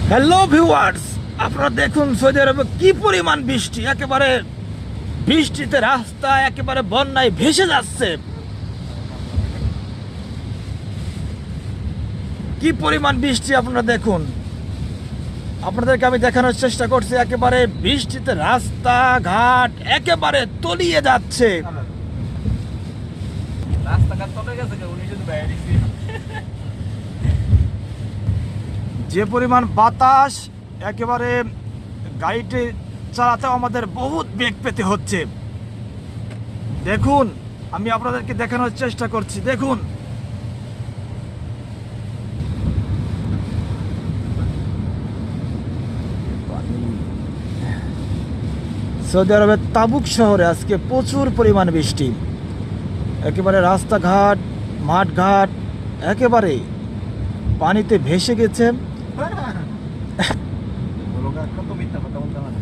Hello viewers, আপনারা দেখুন Saudi আরবে কি পরিমাণ বৃষ্টি। একেবারে বৃষ্টিতে রাস্তা একেবারে বন্যায় ভেসে যাচ্ছে। কি পরিমাণ বৃষ্টি আপনারা দেখুন। আপনাদেরকে আমি দেখানোর চেষ্টা করছি, একেবারে বৃষ্টিতে রাস্তা ঘাট একেবারে তলিয়ে যাচ্ছে। রাস্তাঘাট চলে গেছে উনি যদি বাইরে দিছি। যে পরিমাণ বাতাস, একেবারে গাড়িটি চালাতেও আমাদের বহুত বেগ পেতে হচ্ছে। দেখুন, আমি আপনাদেরকে দেখানোর চেষ্টা করছি। দেখুন, সৌদি আরবের তাবুক শহরে আজকে প্রচুর পরিমাণ বৃষ্টি। একেবারে রাস্তাঘাট মাঠঘাট একেবারে পানিতে ভেসে গেছে। বলো কাকা তো মিথ্যা কথা বলতে পারে।